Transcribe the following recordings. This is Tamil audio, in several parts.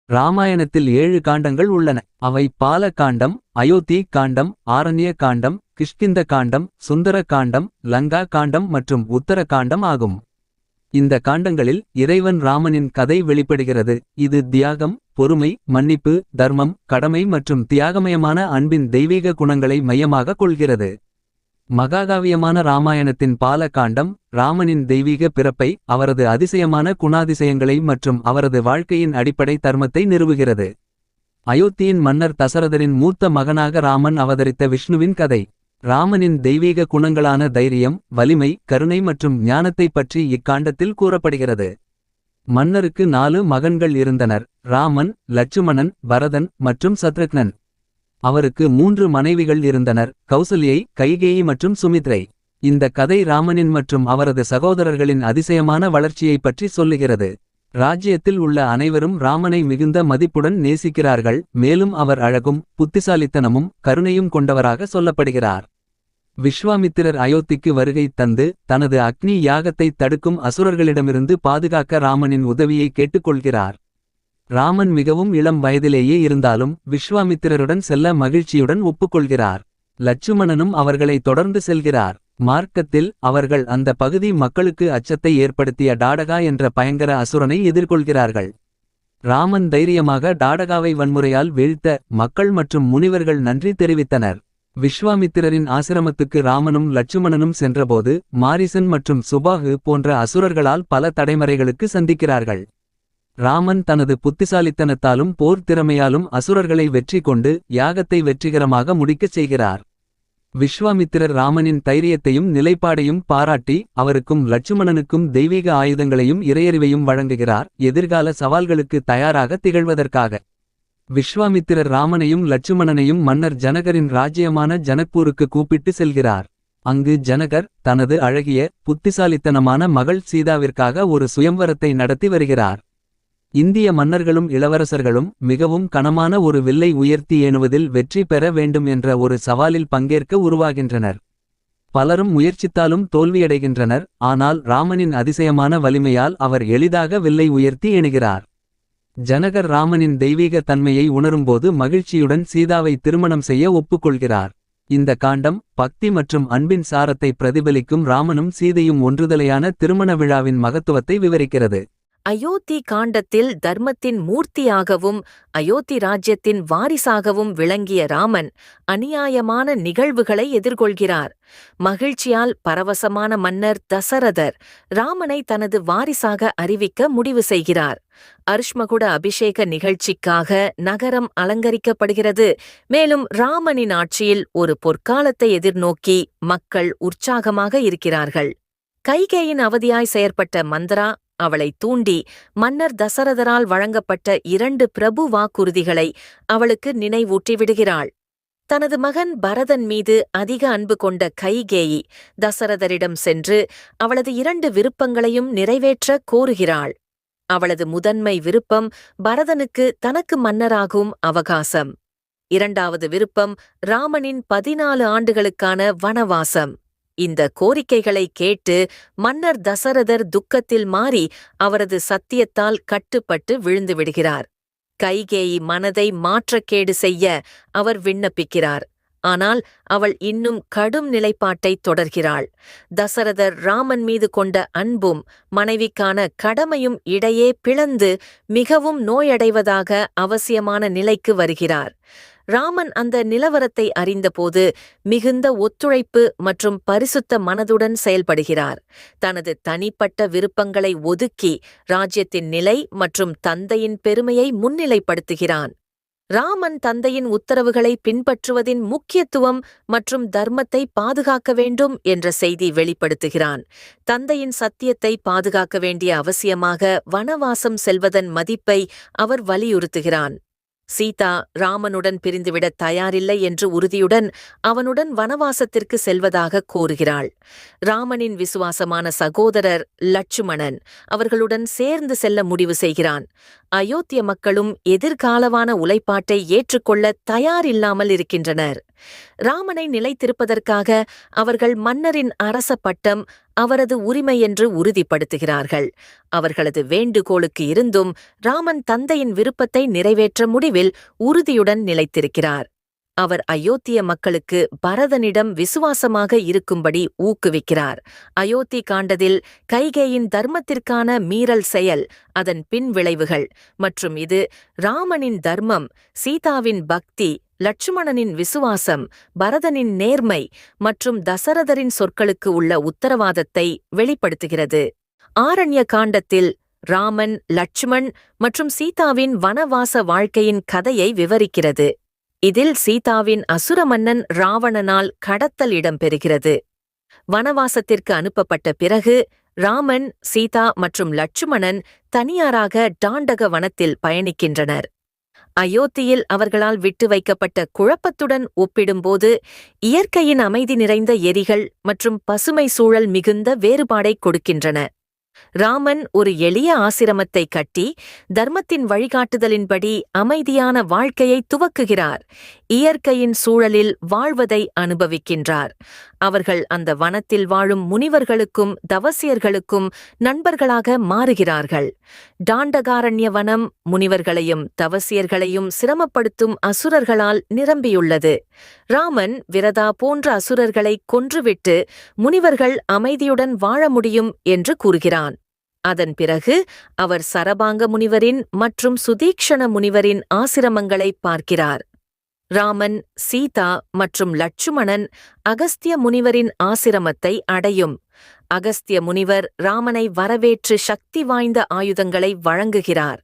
ராமாயணத்தில் 7 காண்டங்கள் உள்ளன. அவை பால காண்டம், அயோத்தி காண்டம், ஆரண்ய காண்டம், கிஷ்கிந்த காண்டம், சுந்தர காண்டம், லங்கா காண்டம் மற்றும் உத்தர காண்டம் ஆகும். இந்த காண்டங்களில் இறைவன் ராமனின் கதை வெளிப்படுகிறது. இது தியாகம், பொறுமை, மன்னிப்பு, தர்மம், கடமை மற்றும் தியாகமயமான அன்பின் தெய்வீக குணங்களை மையமாக கொள்கிறது. மகாகாவியமான ராமாயணத்தின் பால காண்டம் ராமனின் தெய்வீக பிறப்பை, அவரது அதிசயமான குணாதிசயங்களை மற்றும் அவரது வாழ்க்கையின் அடிப்படை தர்மத்தை நிறுவுகிறது. அயோத்தியின் மன்னர் தசரதரின் மூத்த மகனாக ராமன் அவதரித்த விஷ்ணுவின் கதை. ராமனின் தெய்வீக குணங்களான தைரியம், வலிமை, கருணை மற்றும் ஞானத்தைப் பற்றி இக்காண்டத்தில் கூறப்படுகிறது. மன்னருக்கு 4 மகன்கள் இருந்தனர்: ராமன், லட்சுமணன், பரதன் மற்றும் சத்ருக்னன். அவருக்கு 3 மனைவிகள் இருந்தனர்: கௌசல்யை, கைகேயி மற்றும் சுமித்ரை. இந்த கதை ராமனின் மற்றும் அவரது சகோதரர்களின் அதிசயமான வளர்ச்சியைப் பற்றி சொல்லுகிறது. ராஜ்யத்தில் உள்ள அனைவரும் ராமனை மிகுந்த மதிப்புடன் நேசிக்கிறார்கள், மேலும் அவர் அழகும், புத்திசாலித்தனமும், கருணையும் கொண்டவராக சொல்லப்படுகிறார். விஸ்வாமித்திரர் அயோத்திக்கு வருகை தந்து தனது அக்னி யாகத்தை தடுக்கும் அசுரர்களிடமிருந்து பாதுகாக்க ராமனின் உதவியை கேட்டுக்கொள்கிறார். ராமன் மிகவும் இளம் வயதிலேயே இருந்தாலும் விஸ்வாமித்திரருடன் செல்ல மகிழ்ச்சியுடன் ஒப்புக்கொள்கிறார். லட்சுமணனும் அவர்களை தொடர்ந்து செல்கிறார். மார்க்கத்தில் அவர்கள் அந்த பகுதி மக்களுக்கு அச்சத்தை ஏற்படுத்திய டாடகா என்ற பயங்கர அசுரனை எதிர்கொள்கிறார்கள். ராமன் தைரியமாக டாடகாவை வன்முறையால் வீழ்த்த மக்கள் மற்றும் முனிவர்கள் நன்றி தெரிவித்தனர். விஸ்வாமித்திரரின் ஆசிரமத்துக்கு ராமனும் லட்சுமணனும் சென்றபோது மாரிசன் மற்றும் சுபாகு போன்ற அசுரர்களால் பல தடைமறைகளுக்கு சந்திக்கிறார்கள். ராமன் தனது புத்திசாலித்தனத்தாலும் போர் திறமையாலும் அசுரர்களை வெற்றி கொண்டு யாகத்தை வெற்றிகரமாக முடிக்கச் செய்கிறார். விஸ்வாமித்திரர் ராமனின் தைரியத்தையும் நிலைப்பாடையும் பாராட்டி அவருக்கும் லட்சுமணனுக்கும் தெய்வீக ஆயுதங்களையும் இறையறிவையும் வழங்குகிறார், எதிர்கால சவால்களுக்கு தயாராக திகழ்வதற்காக. விஸ்வாமித்திரர் ராமனையும் லட்சுமணனையும் மன்னர் ஜனகரின் ராஜ்யமான ஜனக்பூருக்கு கூப்பிட்டு செல்கிறார். அங்கு ஜனகர் தனது அழகிய, புத்திசாலித்தனமான மகள் சீதாவிற்காக ஒரு சுயம்வரத்தை நடத்தி வருகிறார். இந்திய மன்னர்களும் இளவரசர்களும் மிகவும் கனமான ஒரு வில்லை உயர்த்தி ஏணுவதில் வெற்றி பெற வேண்டும் என்ற ஒரு சவாலில் பங்கேற்க உருவாகின்றனர். பலரும் முயற்சித்தாலும் தோல்வியடைகின்றனர், ஆனால் ராமனின் அதிசயமான வலிமையால் அவர் எளிதாக வில்லை உயர்த்தி எணுகிறார். ஜனகர் ராமனின் தெய்வீக தன்மையை உணரும்போது மகிழ்ச்சியுடன் சீதாவை திருமணம் செய்ய ஒப்புக்கொள்கிறார். இந்த காண்டம் பக்தி மற்றும் அன்பின் சாரத்தை பிரதிபலிக்கும் ராமனும் சீதையும் ஒன்றுதலையான திருமண விழாவின் மகத்துவத்தை விவரிக்கிறது. அயோத்தி காண்டத்தில் தர்மத்தின் மூர்த்தியாகவும் அயோத்தி ராஜ்யத்தின் வாரிசாகவும் விளங்கிய ராமன் அநியாயமான நிகழ்வுகளை எதிர்கொள்கிறார். மகிழ்ச்சியால் பரவசமான மன்னர் தசரதர் ராமனை தனது வாரிசாக அறிவிக்க முடிவு செய்கிறார். அர்ஷ்மகுட அபிஷேக நிகழ்ச்சிக்காக நகரம் அலங்கரிக்கப்படுகிறது. மேலும் ராமனின் ஆட்சியில் ஒரு பொற்காலத்தை எதிர்நோக்கி மக்கள் உற்சாகமாக இருக்கிறார்கள். கைகேயின் அவதியாய் செயற்பட்ட மந்திரா அவளை தூண்டி மன்னர் தசரதரால் வழங்கப்பட்ட 2 பிரபு வாக்குறுதிகளை அவளுக்கு நினைவூட்டிவிடுகிறாள். தனது மகன் பரதன் மீது அதிக அன்பு கொண்ட கைகேயி தசரதரிடம் சென்று அவளது 2 விருப்பங்களையும் நிறைவேற்ற கோருகிறாள். அவளது முதன்மை விருப்பம் பரதனுக்கு தனக்கு மன்னராகும் அவகாசம். 2வது விருப்பம் ராமனின் 14 ஆண்டுகளுக்கான வனவாசம். இந்த கோரிக்கைகளை கேட்டு மன்னர் தசரதர் துக்கத்தில் மாறி அவரது சத்தியத்தால் கட்டுப்பட்டு விழுந்துவிடுகிறார். கைகேயி மனதை மாற்றக்கேடு செய்ய அவர் விண்ணப்பிக்கிறார். ஆனால் அவள் இன்னும் கடும் நிலைப்பாட்டை தொடர்கிறாள். தசரதர் ராமன் மீது கொண்ட அன்பும் மனைவிக்கான கடமையும் இடையே பிளந்து மிகவும் நோயடைவதாக அவசியமான நிலைக்கு வருகிறார். ராமன் அந்த நிலவரத்தை அறிந்தபோது மிகுந்த ஒத்துழைப்பு மற்றும் பரிசுத்த மனதுடன் செயல்படுகிறார். தனது தனிப்பட்ட விருப்பங்களை ஒதுக்கி ராஜ்யத்தின் நிலை மற்றும் தந்தையின் பெருமையை முன்னிலைப்படுத்துகிறான். ராமன் தந்தையின் உத்தரவுகளை பின்பற்றுவதின் முக்கியத்துவம் மற்றும் தர்மத்தை பாதுகாக்க வேண்டும் என்ற செய்தி வெளிப்படுத்துகிறான். தந்தையின் சத்தியத்தை பாதுகாக்க வேண்டிய அவசியமாக வனவாசம் செல்வதன் மதிப்பை அவர் வலியுறுத்துகிறான். சீதா ராமனுடன் பிரிந்துவிட தயாரில்லை என்று உறுதியுடன் அவனுடன் வனவாசத்திற்கு செல்வதாக கோருகிறாள். ராமனின் விசுவாசமான சகோதரர் லட்சுமணன் அவர்களுடன் சேர்ந்து செல்ல முடிவு செய்கிறான். அயோத்திய மக்களும் எதிர்காலமான உலைப்பாட்டை ஏற்றுக்கொள்ள தயாரில்லாமல் இருக்கின்றனர். ராமனை நிலைத்திருப்பதற்காக அவர்கள் மன்னரின் அரச பட்டம் அவரது உரிமை என்று உறுதிப்படுத்துகிறார்கள். அவர்களது வேண்டுகோளுக்கு இருந்தும் ராமன் தந்தையின் விருப்பத்தை நிறைவேற்ற முடிவில் உறுதியுடன் நிலைத்திருக்கிறார். அவர் அயோத்திய மக்களுக்கு பரதனிடம் விசுவாசமாக இருக்கும்படி ஊக்குவிக்கிறார். அயோத்தி காண்டத்தில் கைகேயின் தர்மத்திற்கான மீறல் செயல், அதன் பின் விளைவுகள் மற்றும் இது ராமனின் தர்மம், சீதாவின் பக்தி, லட்சுமணனின் விசுவாசம், பரதனின் நேர்மை மற்றும் தசரதரின் சொற்களுக்கு உள்ள உத்தரவாதத்தை வெளிப்படுத்துகிறது. ஆரண்ய காண்டத்தில் ராமன், லட்சுமண் மற்றும் சீதாவின் வனவாச வாழ்க்கையின் கதையை விவரிக்கிறது. இதில் சீதாவின் அசுர மன்னன் ராவணனால் கடத்தல் இடம்பெறுகிறது. வனவாசத்திற்கு அனுப்பப்பட்ட பிறகு ராமன், சீதா மற்றும் லட்சுமணன் தனியாராக டாண்டக வனத்தில் பயணிக்கின்றனர். அயோத்தியில் அவர்களால் விட்டு வைக்கப்பட்ட குழப்பத்துடன் ஒப்பிடும்போது இயற்கையின் அமைதி நிறைந்த எரிகள் மற்றும் பசுமை சூழல் மிகுந்த வேறுபாடை கொடுக்கின்றன. ராமன் ஒரு எளிய ஆசிரமத்தை கட்டி தர்மத்தின் வழிகாட்டுதலின்படி அமைதியான வாழ்க்கையை துவக்குகிறார். இயற்கையின் சூழலில் வாழ்வதை அனுபவிக்கின்றார். அவர்கள் அந்த வனத்தில் வாழும் முனிவர்களுக்கும் தவசியர்களுக்கும் நண்பர்களாக மாறுகிறார்கள். டாண்டகாரண்ய வனம் முனிவர்களையும் தவசியர்களையும் சிரமப்படுத்தும் அசுரர்களால் நிரம்பியுள்ளது. ராமன் விரதா போன்ற அசுரர்களை கொன்றுவிட்டு முனிவர்கள் அமைதியுடன் வாழ முடியும் என்று கூறுகிறான். அதன் பிறகு அவர் சரபாங்க முனிவரின் மற்றும் சுதீக்ஷண முனிவரின் ஆசிரமங்களை பார்க்கிறார். ராமன், சீதா மற்றும் லட்சுமணன் அகஸ்திய முனிவரின் ஆசிரமத்தை அடையும். அகஸ்திய முனிவர் ராமனை வரவேற்று சக்தி வாய்ந்த ஆயுதங்களை வழங்குகிறார்.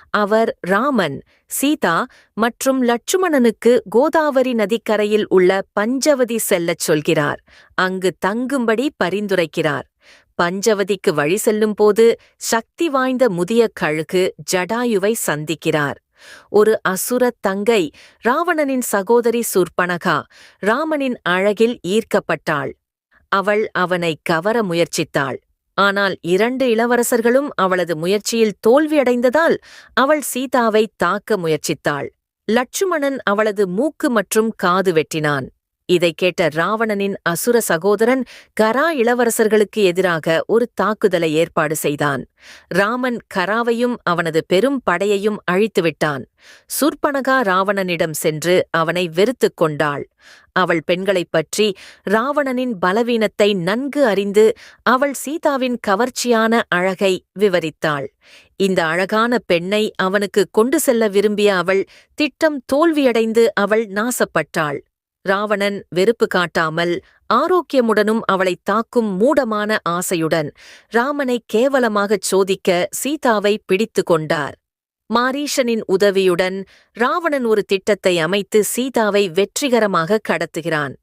அவர் ராமன், சீதா மற்றும் லட்சுமணனுக்கு கோதாவரி நதிக்கரையில் உள்ள பஞ்சவதி செல்லச் சொல்கிறார். அங்கு தங்கும்படி பரிந்துரைக்கிறார். பஞ்சவதிக்கு வழி செல்லும் போது சக்தி வாய்ந்த முதிய கழுகு ஜடாயுவை சந்திக்கிறார். ஒரு அசுர தங்கை, ராவணனின் சகோதரி சூர்பனகா, ராமனின் அழகில் ஈர்க்கப்பட்டாள். அவள் அவனை கவர முயற்சித்தாள். ஆனால் 2 இளவரசர்களும் அவளது முயற்சியில் தோல்வியடைந்ததால் அவள் சீதாவை தாக்க முயற்சித்தாள். லட்சுமணன் அவளது மூக்கு மற்றும் காது வெட்டினான். இதை கேட்ட ராவணனின் அசுர சகோதரன் கரா இளவரசர்களுக்கு எதிராக ஒரு தாக்குதலை ஏற்பாடு செய்தான். ராமன் கராவையும் அவனது பெரும் படையையும் அழித்துவிட்டான். சூர்பனகா ராவணனிடம் சென்று அவனை வெறுத்துக் கொண்டாள். அவள் பெண்களைப் பற்றி ராவணனின் பலவீனத்தை நன்கு அறிந்து அவள் சீதாவின் கவர்ச்சியான அழகை விவரித்தாள். இந்த அழகான பெண்ணை அவனுக்கு கொண்டு செல்ல விரும்பிய அவள் திட்டம் தோல்வியடைந்து அவள் நாசப்பட்டாள். ராவணன் வெறுப்பு காட்டாமல் ஆரோக்கியமுடனும் அவளை தாக்கும் மூடமான ஆசையுடன் ராமனை கேவலமாகச் சோதிக்க சீதாவை பிடித்து கொண்டார். மாரீஷனின் உதவியுடன் ராவணன் ஒரு திட்டத்தை அமைத்து சீதாவை வெற்றிகரமாக கடத்துகிறான்.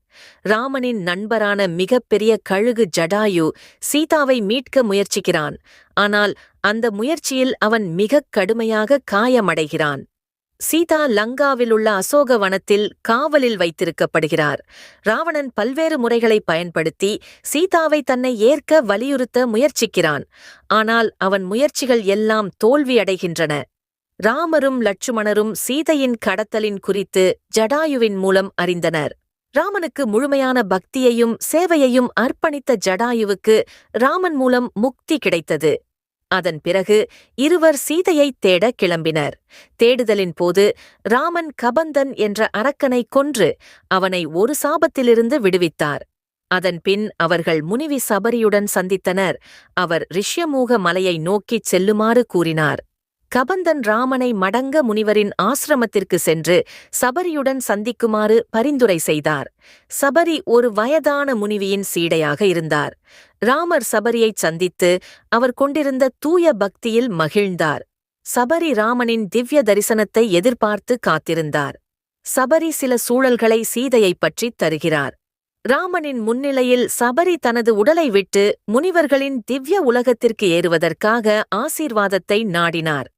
ராமனின் நண்பரான மிகப்பெரிய கழுகு ஜடாயு சீதாவை மீட்க முயற்சிக்கிறான். ஆனால் அந்த முயற்சியில் அவன் மிகக் கடுமையாக காயமடைகிறான். சீதா லங்காவிலுள்ள அசோக வனத்தில் காவலில் வைத்திருக்கப்படுகிறார். ராவணன் பல்வேறு முறைகளை பயன்படுத்தி சீதாவை தன்னை ஏற்க வலியுறுத்த முயற்சிக்கிறான். ஆனால் அவன் முயற்சிகள் எல்லாம் தோல்வியடைகின்றன. ராமரும் லட்சுமணரும் சீதையின் கடத்தலின் குறித்து ஜடாயுவின் மூலம் அறிந்தனர். ராமனுக்கு முழுமையான பக்தியையும் சேவையையும் அர்ப்பணித்த ஜடாயுவுக்கு ராமன் மூலம் முக்தி கிடைத்தது. அதன் பிறகு இருவர் சீதையை தேட கிளம்பினர். தேடுதலின் போது ராமன் கபந்தன் என்ற அரக்கனை கொன்று அவனை ஒரு சாபத்திலிருந்து விடுவித்தார். அதன்பின் அவர்கள் முனிவி சபரியுடன் சந்தித்தனர். அவர் ரிஷ்யமூக மலையை நோக்கிச் செல்லுமாறு கூறினார். கபந்தன் ராமனை மடங்க முனிவரின் ஆசிரமத்திற்கு சென்று சபரியுடன் சந்திக்குமாறு பரிந்துரை செய்தார். சபரி ஒரு வயதான முனிவியின் சீடையாக இருந்தார். ராமர் சபரியைச் சந்தித்து அவர் கொண்டிருந்த தூய பக்தியில் மகிழ்ந்தார். சபரி ராமனின் திவ்ய தரிசனத்தை எதிர்பார்த்து காத்திருந்தார். சபரி சில சூழல்களை சீதையைப் பற்றி தருகிறார். ராமனின் முன்னிலையில் சபரி தனது உடலை விட்டு முனிவர்களின் திவ்ய உலகத்திற்கு ஏறுவதற்காக ஆசீர்வாதத்தை நாடினார்.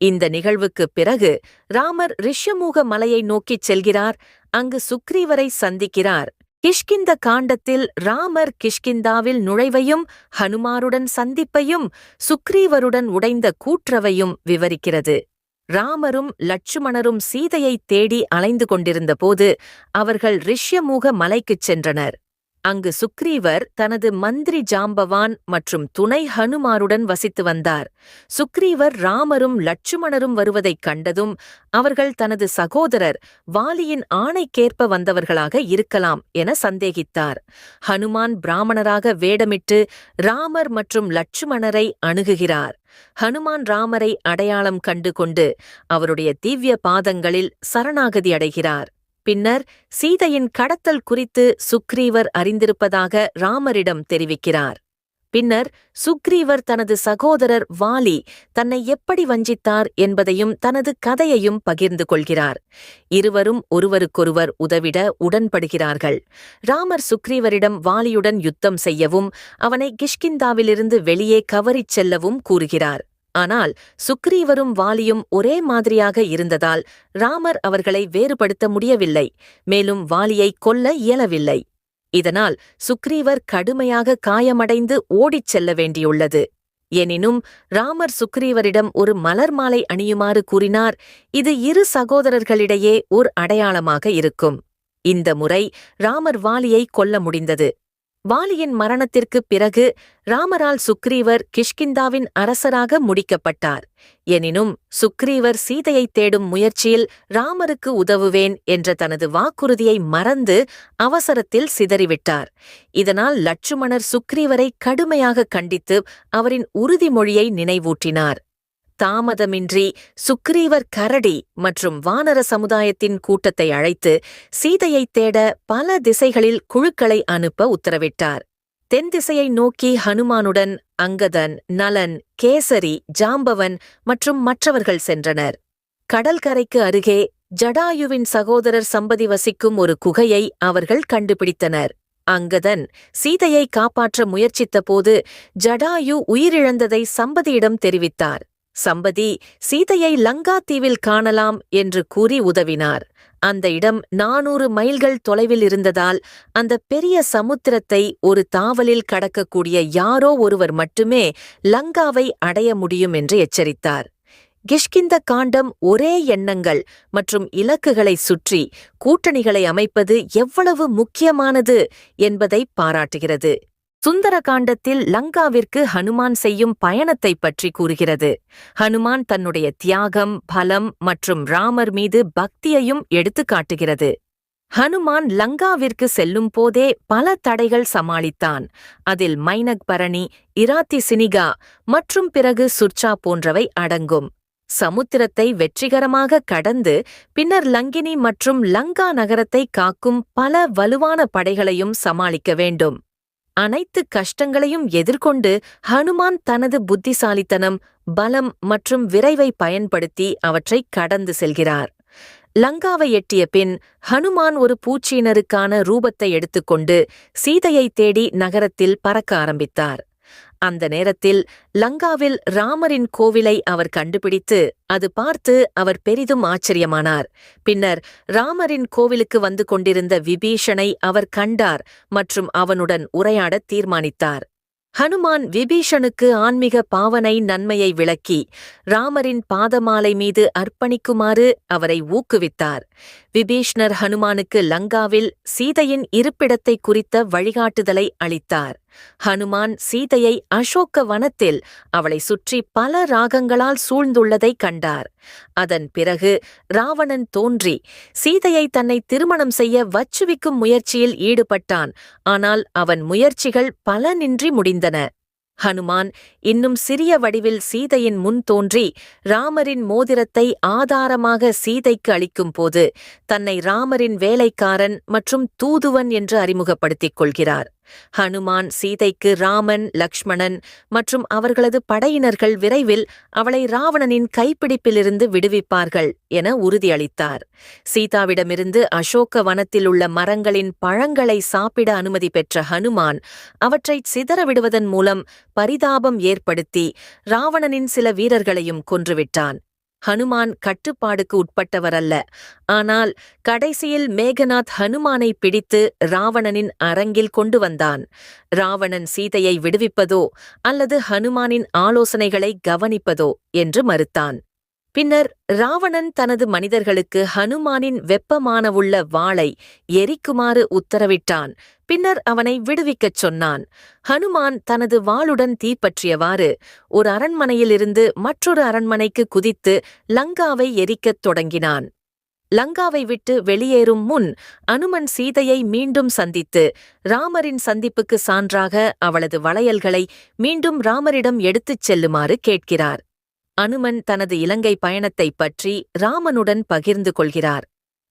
இந்த நிகழ்வுக்குப் பிறகு ராமர் ரிஷ்யமூக மலையை நோக்கிச் செல்கிறார். அங்கு சுக்ரீவரை சந்திக்கிறார். கிஷ்கிந்த காண்டத்தில் ராமர் கிஷ்கிந்தாவில் நுழைவையும் ஹனுமாருடன் சந்திப்பையும் சுக்ரீவருடன் உடைந்த கூற்றவையும் விவரிக்கிறது. ராமரும் லட்சுமணரும் சீதையைத் தேடி அலைந்து கொண்டிருந்தபோது அவர்கள் ரிஷ்யமூக மலைக்குச் சென்றனர். அங்கு சுக்ரீவர் தனது மந்திரி ஜாம்பவான் மற்றும் துணை ஹனுமாருடன் வசித்து வந்தார். சுக்ரீவர் ராமரும் லட்சுமணரும் வருவதைக் கண்டதும் அவர்கள் தனது சகோதரர் வாலியின் ஆணைக்கேற்ப வந்தவர்களாக இருக்கலாம் என சந்தேகித்தார். ஹனுமான் பிராமணராக வேடமிட்டு ராமர் மற்றும் லட்சுமணரை அணுகுகிறார். ஹனுமான் ராமரை அடையாளம் கண்டு கொண்டு அவருடைய திவ்ய பாதங்களில் சரணாகதி அடைகிறார். பின்னர் சீதையின் கடத்தல் குறித்து சுக்ரீவர் அறிந்திருப்பதாக ராமரிடம் தெரிவிக்கிறார். பின்னர் சுக்ரீவர் தனது சகோதரர் வாலி தன்னை எப்படி வஞ்சித்தார் என்பதையும் தனது கதையையும் பகிர்ந்து கொள்கிறார். இருவரும் ஒருவருக்கொருவர் உதவிட உடன்படுகிறார்கள். ராமர் சுக்ரீவரிடம் வாலியுடன் யுத்தம் செய்யவும் அவனை கிஷ்கிந்தாவிலிருந்து வெளியே கவரிச் செல்லவும் கூறுகிறார். ஆனால் சுக்ரீவரும் வாலியும் ஒரே மாதிரியாக இருந்ததால் ராமர் அவர்களை வேறுபடுத்த முடியவில்லை. மேலும் வாலியை கொல்ல இயலவில்லை. இதனால் சுக்ரீவர் கடுமையாக காயமடைந்து ஓடிச் செல்ல வேண்டியுள்ளது. எனினும் ராமர் சுக்ரீவரிடம் ஒரு மலர் மாலை அணியுமாறு கூறினார். இது இரு சகோதரர்களிடையே ஓர் அடையாளமாக இருக்கும். இந்த முறை ராமர் வாலியை கொல்ல முடிந்தது. வாலியின் மரணத்திற்குப் பிறகு ராமரால் சுக்ரீவர் கிஷ்கிந்தாவின் அரசராக முடிக்கப்பட்டார். எனினும் சுக்ரீவர் சீதையைத் தேடும் முயற்சியில் ராமருக்கு உதவுவேன் என்ற தனது வாக்குறுதியை மறந்து அவசரத்தில் சிதறிவிட்டார். இதனால் லட்சுமணர் சுக்ரீவரை கடுமையாக கண்டித்து அவரின் உறுதிமொழியை நினைவூட்டினார். தாமதமின்றி சுக்ரீவர் கரடி மற்றும் வானர சமுதாயத்தின் கூட்டத்தை அழைத்து சீதையைத் தேட பல திசைகளில் குழுக்களை அனுப்ப உத்தரவிட்டார். தென் திசையை நோக்கி ஹனுமானுடன் அங்கதன், நலன், கேசரி, ஜாம்பவன் மற்றும் மற்றவர்கள் சென்றனர். கடல்கரைக்கு அருகே ஜடாயுவின் சகோதரர் சம்பதி வசிக்கும் ஒரு குகையை அவர்கள் கண்டுபிடித்தனர். அங்கதன் சீதையை காப்பாற்ற முயற்சித்தபோது ஜடாயு உயிரிழந்ததை சம்பதியிடம் தெரிவித்தார். சம்பதி சீதையை லங்கா தீவில் காணலாம் என்று கூறி உதவினார். அந்த இடம் 400 மைல்கள் தொலைவில் இருந்ததால் அந்த பெரிய சமுத்திரத்தை ஒரு தாவலில் கடக்கக்கூடிய யாரோ ஒருவர் மட்டுமே லங்காவை அடைய முடியும் என்று எச்சரித்தார். கிஷ்கிந்த காண்டம் ஒரே எண்ணங்கள் மற்றும் இலக்குகளை சுற்றி கூட்டணிகளை அமைப்பது எவ்வளவு முக்கியமானது என்பதை பாராட்டுகிறது. சுந்தர காண்டத்தில் லங்காவிற்கு ஹனுமான் செய்யும் பயணத்தைப் பற்றி கூறுகிறது. ஹனுமான் தன்னுடைய தியாகம், பலம் மற்றும் ராமர் மீது பக்தியையும் எடுத்துக் காட்டுகிறது. ஹனுமான் லங்காவிற்கு செல்லும் போதே பல தடைகள் சமாளித்தான். அதில் மைனக் பரணி, இராத்தி சினிகா மற்றும் பிறகு சுர்ச்சா போன்றவை அடங்கும். சமுத்திரத்தை வெற்றிகரமாக கடந்து பின்னர் லங்கினி மற்றும் லங்கா நகரத்தை காக்கும் பல வலுவான படைகளையும் சமாளிக்க வேண்டும். அனைத்து கஷ்டங்களையும் எதிர்கொண்டு ஹனுமான் தனது புத்திசாலித்தனம், பலம் மற்றும் விரைவை பயன்படுத்தி அவற்றை கடந்து செல்கிறார். லங்காவை எட்டிய பின் ஹனுமான் ஒரு பூச்சியினருக்கான ரூபத்தை எடுத்துக்கொண்டு சீதையைத் தேடி நகரத்தில் பறக்க ஆரம்பித்தார். அந்த நேரத்தில் லங்காவில் ராமரின் கோவிலை அவர் கண்டுபிடித்து அது பார்த்து அவர் பெரிதும் ஆச்சரியமானார். பின்னர் ராமரின் கோவிலுக்கு வந்து கொண்டிருந்த விபீஷணை அவர் கண்டார் மற்றும் அவனுடன் உரையாடத் தீர்மானித்தார். ஹனுமான் விபீஷணுக்கு ஆன்மீக பாவனை நன்மையை விளக்கி ராமரின் பாதமாலை மீது அர்ப்பணிக்குமாறு அவரை ஊக்குவித்தார். விபீஷ்ணர் ஹனுமானுக்கு லங்காவில் சீதையின் இருப்பிடத்தை குறித்த வழிகாட்டுதலை அளித்தார். ஹனுமான் சீதையை அசோக வனத்தில் அவளை சுற்றி பல ராகங்களால் சூழ்ந்துள்ளதைக் கண்டார். அதன் பிறகு ராவணன் தோன்றி சீதையை தன்னை திருமணம் செய்ய வச்சுவிக்கும் முயற்சியில் ஈடுபட்டான். ஆனால் அவன் முயற்சிகள் பலனின்றி முடிந்தன. ஹனுமான் இன்னும் சிறிய வடிவில் சீதையின் முன் தோன்றி ராமரின் மோதிரத்தை ஆதாரமாக சீதைக்கு அளிக்கும்போது தன்னை ராமரின் வேலைக்காரன் மற்றும் தூதுவன் என்று அறிமுகப்படுத்திக் கொள்கிறார். ஹனுமான் சீதைக்கு ராமன், லக்ஷ்மணன் மற்றும் அவர்களது படையினர்கள் விரைவில் அவளை ராவணனின் கைப்பிடிப்பிலிருந்து விடுவிப்பார்கள் என உறுதியளித்தார். சீதாவிடமிருந்து அசோக வனத்தில் உள்ள மரங்களின் பழங்களை சாப்பிட அனுமதி பெற்ற ஹனுமான் அவற்றை சிதறவிடுவதன் மூலம் பரிதாபம் ஏற்படுத்தி ராவணனின் சில வீரர்களையும் கொன்றுவிட்டான். ஹனுமான் கட்டுப்பாடுக்கு உட்பட்டவரல்ல. ஆனால் கடைசியில் மேகநாத் ஹனுமானை பிடித்து ராவணனின் அரங்கில் கொண்டு வந்தான். ராவணன் சீதையை விடுவிப்பதோ அல்லது ஹனுமானின் ஆலோசனைகளை கவனிப்பதோ என்று மறுத்தான். பின்னர் ராவணன் தனது மனிதர்களுக்கு ஹனுமானின் வெப்பமானவுள்ள வாளை எரிக்குமாறு உத்தரவிட்டான். பின்னர் அவனை விடுவிக்கச் சொன்னான். ஹனுமான் தனது வாளுடன் தீப்பற்றியவாறு ஒரு அரண்மனையிலிருந்து மற்றொரு அரண்மனைக்கு குதித்து லங்காவை எரிக்கத் தொடங்கினான். லங்காவை விட்டு வெளியேறும் முன் அனுமன் சீதையை மீண்டும் சந்தித்து ராமரின் சந்திப்புக்கு சான்றாக அவளது வளையல்களை மீண்டும் ராமரிடம் எடுத்துச் செல்லுமாறு கேட்கிறார். அனுமன் தனது இலங்கை பயணத்தைப் பற்றி ராமனுடன் பகிர்ந்து கொள்கிறார்.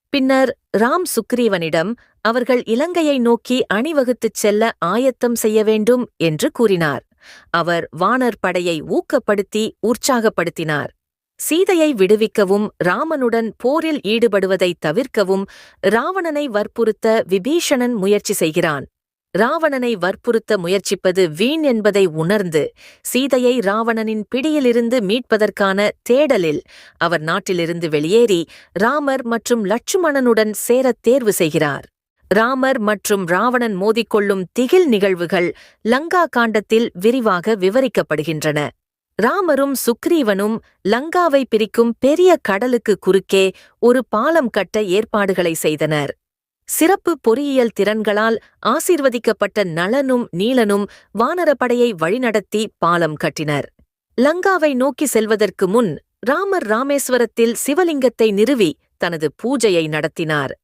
பின்னர் ராம் சுக்ரீவனிடம் அவர்கள் இலங்கையை நோக்கி அணிவகுத்துச் செல்ல ஆயத்தம் செய்ய வேண்டும் என்று கூறினார். அவர் வானர் படையை ஊக்கப்படுத்தி உற்சாகப்படுத்தினார். சீதையை விடுவிக்கவும் ராமனுடன் போரில் ஈடுபடுவதை தவிர்க்கவும் ராவணனை வற்புறுத்த விபீஷணன் முயற்சி செய்கிறான். ராவணனை வற்புறுத்த முயற்சிப்பது வீண் என்பதை உணர்ந்து சீதையை ராவணனின் பிடியிலிருந்து மீட்பதற்கான தேடலில் அவர் நாட்டிலிருந்து வெளியேறி ராமர் மற்றும் லட்சுமணனுடன் சேரத் தேர்வு செய்கிறார். ராமர் மற்றும் ராவணன் மோதிக்கொள்ளும் திகில் நிகழ்வுகள் லங்கா காண்டத்தில் விரிவாக விவரிக்கப்படுகின்றன. ராமரும் சுக்ரீவனும் லங்காவை பிரிக்கும் பெரிய கடலுக்கு குறுக்கே ஒரு பாலம் கட்ட ஏற்பாடுகளை செய்தனர். சிறப்பு பொறியியல் திறன்களால் ஆசீர்வதிக்கப்பட்ட நளனும் நீலனும் வானரப்படையை வழிநடத்தி பாலம் கட்டினர். லங்காவை நோக்கி செல்வதற்கு முன் ராமர் ராமேஸ்வரத்தில் சிவலிங்கத்தை நிறுவி தனது பூஜையை நடத்தினார்.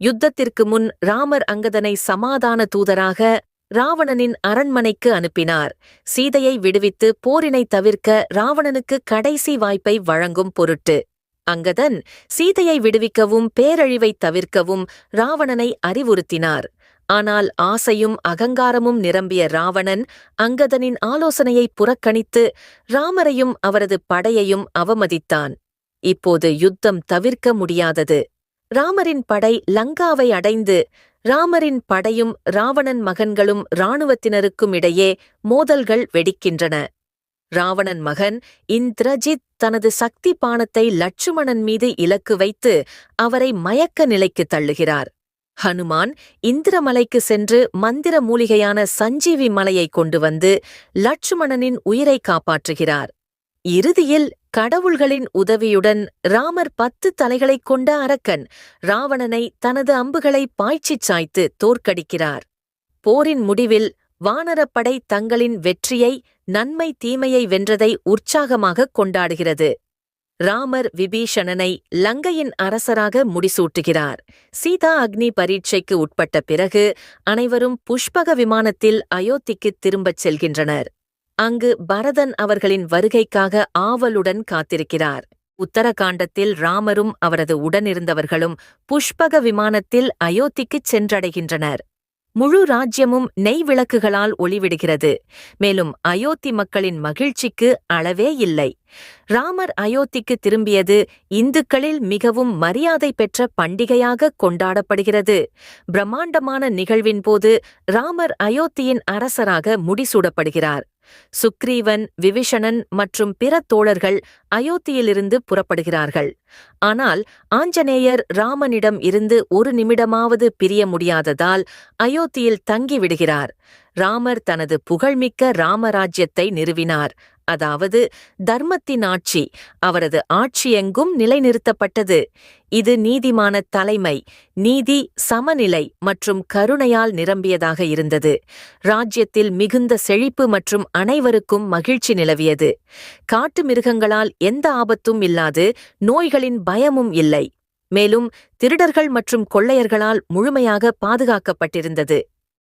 யுத்தத்திற்கு முன் ராமர் அங்கதனை சமாதான தூதராக ராவணனின் அரண்மனைக்கு அனுப்பினார். சீதையை விடுவித்து போரினை தவிர்க்க ராவணனுக்கு கடைசி வாய்ப்பை வழங்கும் பொருட்டு. அங்கதன் சீதையை விடுவிக்கவும் பேரழிவை தவிர்க்கவும் ராவணனை அறிவுறுத்தினார். ஆனால் ஆசையும் அகங்காரமும் நிரம்பிய ராவணன் அங்கதனின் ஆலோசனையை புறக்கணித்து ராமரையும் அவரது படையையும் அவமதித்தான். இப்போது யுத்தம் தவிர்க்க முடியாதது. ராமரின் படை லங்காவை அடைந்து ராமரின் படையும் ராவணன் மகன்களும் இராணுவத்தினருக்கும் இடையே மோதல்கள் வெடிக்கின்றன. ராவணன் மகன் இந்திரஜித் தனது சக்தி பானத்தை லட்சுமணன் மீது இலக்கு வைத்து அவரை மயக்க நிலைக்கு தள்ளுகிறார். ஹனுமான் இந்திரமலைக்கு சென்று மந்திர மூலிகையான சஞ்சீவி மலையை கொண்டு வந்து லட்சுமணனின் உயிரை காப்பாற்றுகிறார். இறுதியில் கடவுள்களின் உதவியுடன் ராமர் 10 தலைகளைக் கொண்ட அரக்கன் ராவணனை தனது அம்புகளை பாய்ச்சிச் சாய்த்து தோற்கடிக்கிறார். போரின் முடிவில் வானரப்படை தங்களின் வெற்றியை, நன்மை தீமையை வென்றதை உற்சாகமாகக் கொண்டாடுகிறது. ராமர் விபீஷணனை லங்கையின் அரசராக முடிசூட்டுகிறார். சீதா அக்னி பரீட்சைக்கு உட்பட்ட பிறகு அனைவரும் புஷ்பக விமானத்தில் அயோத்திக்குத் திரும்பச் செல்கின்றனர். அங்கு பரதன் அவர்களின் வருகைக்காக ஆவலுடன் காத்திருக்கிறார். உத்தரகாண்டத்தில் ராமரும் அவரது உடனிருந்தவர்களும் புஷ்பக விமானத்தில் அயோத்திக்குச் சென்றடைகின்றனர். முழு ராஜ்யமும் நெய் விளக்குகளால் ஒளிவிடுகிறது. மேலும் அயோத்தி மக்களின் மகிழ்ச்சிக்கு அளவே இல்லை. ராமர் அயோத்திக்கு திரும்பியது இந்துக்களில் மிகவும் மரியாதை பெற்ற பண்டிகையாக கொண்டாடப்படுகிறது. பிரம்மாண்டமான நிகழ்வின்போது ராமர் அயோத்தியின் அரசராக முடிசூடப்படுகிறார். சுக்ரீவன், விபீஷணன் மற்றும் பிற தோழர்கள் அயோத்தியிலிருந்து புறப்படுகிறார்கள். ஆனால் ஆஞ்சநேயர் ராமனிடம் இருந்து ஒரு நிமிடமாவது பிரிய முடியாததால் அயோத்தியில் தங்கிவிடுகிறார். ராமர் தனது புகழ்மிக்க ராமராஜ்யத்தை நிறுவினார். அதாவது தர்மத்தின் ஆட்சி. அவரது ஆட்சியெங்கும் நிலைநிறுத்தப்பட்டது. இது நீதிமான தலைமை, நீதி, சமநிலை மற்றும் கருணையால் நிரம்பியதாக இருந்தது. ராஜ்யத்தில் மிகுந்த செழிப்பு மற்றும் அனைவருக்கும் மகிழ்ச்சி நிலவியது. காட்டு மிருகங்களால் எந்த ஆபத்தும் இல்லாது நோய்களின் பயமும் இல்லை. மேலும் திருடர்கள் மற்றும் கொள்ளையர்களால் முழுமையாக பாதுகாக்கப்பட்டிருந்தது.